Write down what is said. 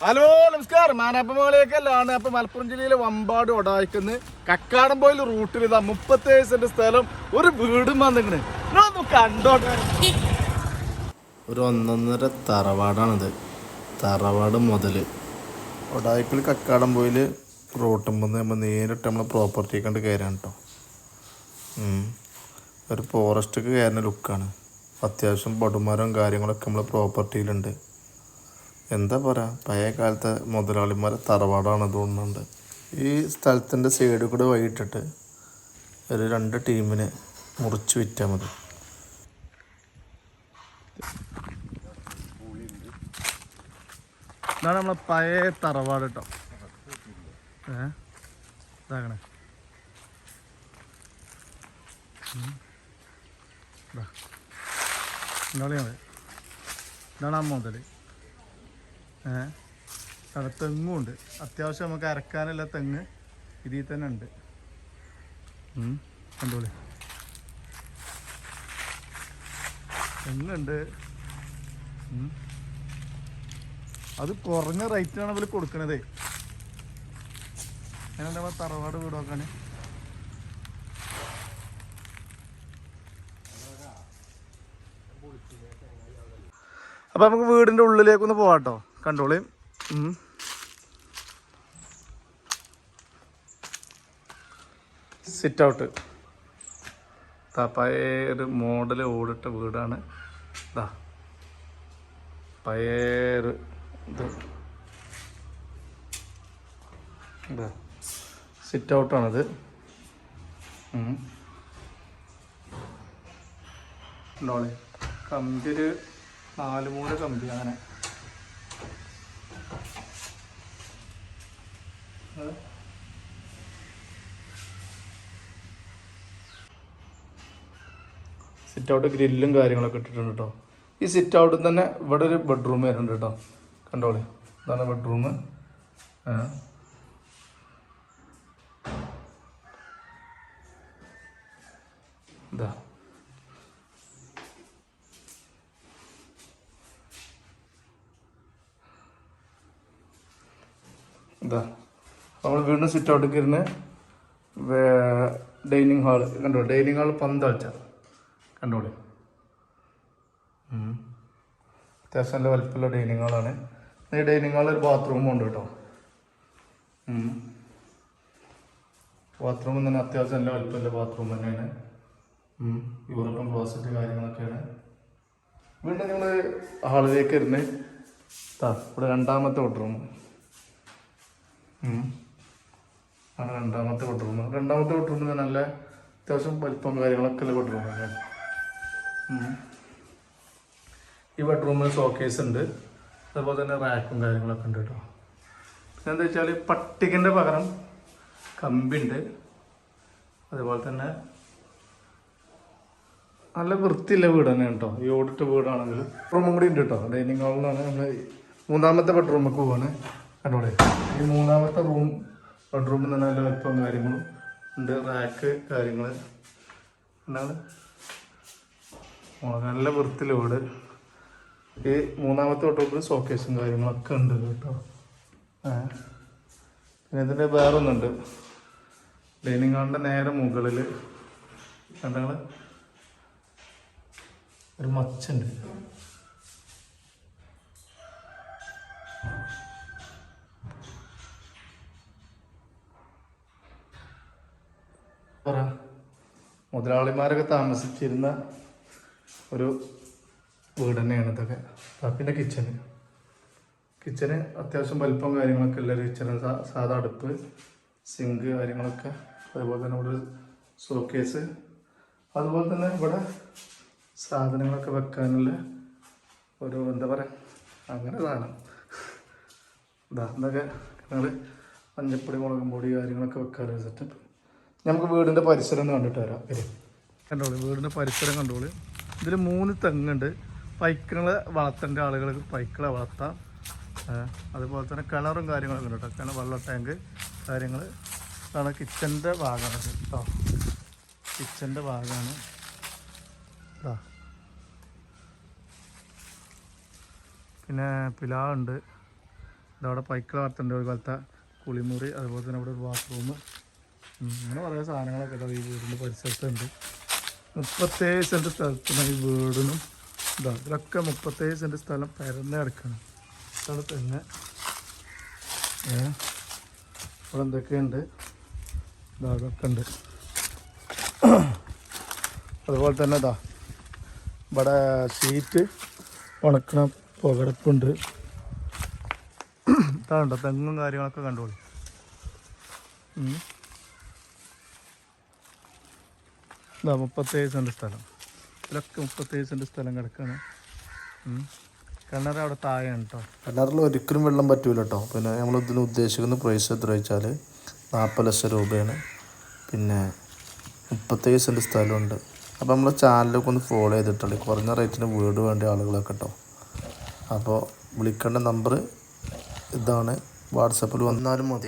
Hello നമസ്കാരം. മാനാപ്പമകളേക്കല്ലാണ്. അപ്പൊ മലപ്പുറം ജില്ലയിലെ വമ്പാട് ഒടായിക്കുന്ന കക്കാടംപോയിൽ റൂട്ടിൽ ഇതാ 37 സെന്റ് സ്ഥലം ഒരു വീടും വന്നിങ്ങനെ കണ്ടോട്ടെ. ഒരു ഒന്നൊന്നര തറവാടാണിത്. തറവാട് മുതൽ ഒടായിപ്പിൽ കക്കാടംപോയിൽ റോട്ടുമ്പോൾ നമ്മൾ നേരിട്ട് നമ്മളെ പ്രോപ്പർട്ടി കണ്ട് കയറാൻ കേട്ടോ. ഒരു ഫോറസ്റ്റൊക്കെ കയറുന്ന ലുക്കാണ്. അത്യാവശ്യം പടുമരം കാര്യങ്ങളൊക്കെ നമ്മളെ പ്രോപ്പർട്ടിയിലുണ്ട്. എന്താ പറയുക, പഴയ കാലത്തെ മുതലാളിമാരെ തറവാടാണ് തോന്നുന്നുണ്ട്. ഈ സ്ഥലത്തിൻ്റെ സൈഡിൽ കൂടെ വൈകിട്ടിട്ട് ഒരു 2 ടീമിനെ മുറിച്ച് വിറ്റാൽ മതി. ഇതാണ് നമ്മളെ പഴയ തറവാട് കേട്ടോ. ഇതാകണേ ഇതാണ് ആ മുതൽ. അവിടെ തെങ്ങും ഉണ്ട്. അത്യാവശ്യം നമുക്ക് അരക്കാനുള്ള തെങ്ങ് ഇതിൽ തന്നെ ഉണ്ട്. കണ്ടോളി, തെങ്ങുണ്ട്. അത് കുറഞ്ഞ റേറ്റിനാണ് അവർ കൊടുക്കണതേ. അതിനെന്താ തറവാട് വീട് നോക്കാൻ. അപ്പൊ നമുക്ക് വീടിന്റെ ഉള്ളിലേക്കൊന്ന് പോവാട്ടോ. കണ്ടോളി. സിറ്റ് ഔട്ട് പഴയ ഒരു മോഡൽ ഓടിട്ട വീടാണ്. ഇതാ പഴയൊരു ഇത് സിറ്റ് ഔട്ടാണത്. കണ്ടോളി, കമ്പി ഒരു 4 മൂല കമ്പി അങ്ങനെ. സിറ്റ് ഔട്ട് ഗ്രില്ലും കാര്യങ്ങളൊക്കെ ഇട്ടിട്ടുണ്ട് കേട്ടോ. ഈ സിറ്റ് ഔട്ടിൽ തന്നെ ഇവിടെ ഒരു ബെഡ്റൂം വരുന്നുണ്ട് കേട്ടോ. കണ്ടോളി, ഇതാണ് ബെഡ്റൂം. ഇതാ ഇതാ നമ്മൾ വീണ്ടും സിറ്റ് ഔട്ടിൽ ഇരുന്ന് ഡൈനിങ് ഹാള് കണ്ടോ. ഡൈനിങ് ഹാൾ 12 ആഴ്ച കണ്ടോളി. അത്യാവശ്യം നല്ല വലിപ്പമുള്ള ഡൈനിങ് ഹാളാണ്. ഈ ഡൈനിങ് ഹാളിൽ ഒരു ബാത്റൂമും ഉണ്ട് കേട്ടോ. ബാത്റൂം തന്നെ അത്യാവശ്യം നല്ല വലിപ്പമുള്ള ബാത്റൂം തന്നെയാണ്. യൂറോപ്യൻ ക്ലോസറ്റ് കാര്യങ്ങളൊക്കെയാണ്. വീണ്ടും നിങ്ങൾ ഹാളിലേക്ക് ഇരുന്ന് ഇവിടെ 2ാമത്തെ ബെഡ്റൂം ആണ്. 2ാമത്തെ ബെഡ്റൂം. 2ാമത്തെ ബെഡ്റൂമിൽ നല്ല അത്യാവശ്യം വലിപ്പം കാര്യങ്ങളൊക്കെ ഉള്ള ബെഡ്റൂമാണ്. ഈ ബെഡ്റൂമിൽ ഷോക്കേസ് ഉണ്ട്. അതുപോലെ തന്നെ റാക്കും കാര്യങ്ങളൊക്കെ ഉണ്ട് കേട്ടോ. പിന്നെ എന്താ വെച്ചാൽ പട്ടികൻ്റെ പകരം കമ്പിണ്ട്. അതുപോലെ തന്നെ നല്ല വൃത്തിയുള്ള വീട് തന്നെയാണ് കേട്ടോ. ഈ ഓടിട്ട വീടാണെങ്കിൽ റൂമും കൂടി ഉണ്ട് കേട്ടോ. ഡൈനിങ് ഹാളിലാണ് നമ്മൾ 3ാമത്തെ ബെഡ്റൂമൊക്കെ പോവാണ്. കണ്ടോളെ, ഈ 3ാമത്തെ ബെഡ്റൂമിൽ തന്നെ നല്ല വലിപ്പം കാര്യങ്ങളും ഉണ്ട്. റാക്ക് കാര്യങ്ങൾ ഉണ്ടാകും. നല്ല വൃത്തിയുള്ള വീട്. ഈ 3ാമത്തെ ബെഡ്റൂമിൽ ഷോക്കേസും കാര്യങ്ങളൊക്കെ ഉണ്ട് കേട്ടോ. പിന്നെ ഇതിൻ്റെ വേറൊന്നുണ്ട്. ഡൈനിങ് ഹാളിൻ്റെ നേരെ മുകളിൽ കണ്ടങ്ങൾ ഒരു മച്ചുണ്ട്. മുതലാളിമാരൊക്കെ താമസിച്ചിരുന്ന ഒരു വീട് തന്നെയാണ് ഇതൊക്കെ. പിന്നെ കിച്ചന് അത്യാവശ്യം വലിപ്പം കാര്യങ്ങളൊക്കെ ഉള്ള കിച്ചണ്. സാധാ അടുപ്പ്, സിങ്ക് കാര്യങ്ങളൊക്കെ. അതുപോലെ തന്നെ ഇവിടെ ഷോക്കേസ്. അതുപോലെ തന്നെ ഇവിടെ സാധനങ്ങളൊക്കെ വെക്കാനുള്ള ഒരു എന്താ പറയുക അങ്ങനെ സാധനം. ഇതൊക്കെ ഞങ്ങൾ മഞ്ഞപ്പൊടി, മുളകും പൊടി കാര്യങ്ങളൊക്കെ വെക്കാനുള്ള സെറ്റപ്പ്. നമുക്ക് വീടിൻ്റെ പരിസരം ഒന്ന് കണ്ടിട്ട് വരാം. കണ്ടോളൂ, വീടിൻ്റെ പരിസരം കണ്ടോളൂ. ഇതിൽ 3 തെങ്ങുണ്ട്. പൈക്കളെ വളർത്തേണ്ട ആളുകൾക്ക് പൈക്കളെ വളർത്താം. അതുപോലെ തന്നെ കിണറും കാര്യങ്ങളൊക്കെ ഉണ്ട് കേട്ടോ. വെള്ള ടാങ്ക് കാര്യങ്ങൾ. അതാണ് കിച്ചൻ്റെ ഭാഗമാണ് കേട്ടോ. കിച്ചൻ്റെ ഭാഗമാണ്. പിന്നെ പിലാവുണ്ട്. ഇതവിടെ പൈക്കള വളർത്തുന്നുണ്ട് അതുപോലത്തെ കുളിമുറി, അതുപോലെ തന്നെ ഇവിടെ ഒരു ബാത്റൂം, അങ്ങനെ കുറേ സാധനങ്ങളൊക്കെ ഇതാ ഈ വീടിൻ്റെ പരിസരത്തുണ്ട്. 37 സെൻറ്റ് സ്ഥലത്തിന് ഈ വീടിനും ഇതാ ഇതിലൊക്കെ 37 സെൻറ്റ് സ്ഥലം പരന്ന് കിടക്കണം. ഇതാണ് തന്നെ ഇവിടെ എന്തൊക്കെയുണ്ട്, ഇതാ അതൊക്കെ ഉണ്ട്. അതുപോലെ തന്നെ ഇതാ ഇവിടെ ഷീറ്റ് ഉണക്കണ പുകടപ്പുണ്ട്. ഇതാണ്ടോ തെങ്ങും കാര്യങ്ങളൊക്കെ കണ്ടോളൂ. ഇതാ 37 സെൻറ്റ് സ്ഥലം, ഇതിലൊക്കെ 37 സെൻറ്റ് സ്ഥലം കിടക്കുകയാണ്. കിണർ അവിടെ താഴെയാണ് കേട്ടോ. കിണറിൽ ഒരിക്കലും വെള്ളം പറ്റൂല കേട്ടോ. പിന്നെ നമ്മൾ ഇതിന് ഉദ്ദേശിക്കുന്ന പ്രൈസ് എത്ര വെച്ചാൽ 40 ലക്ഷം രൂപയാണ്. പിന്നെ 37 സെൻറ്റ് സ്ഥലമുണ്ട്. അപ്പോൾ നമ്മളെ ചാനലൊക്കെ ഒന്ന് ഫോളോ ചെയ്തിട്ടുണ്ട്. കുറഞ്ഞ റേറ്റിന് വീട് വേണ്ട ആളുകളൊക്കെ കേട്ടോ. അപ്പോൾ വിളിക്കേണ്ട നമ്പർ ഇതാണ്, വാട്സപ്പിൽ വന്നാലും മതി.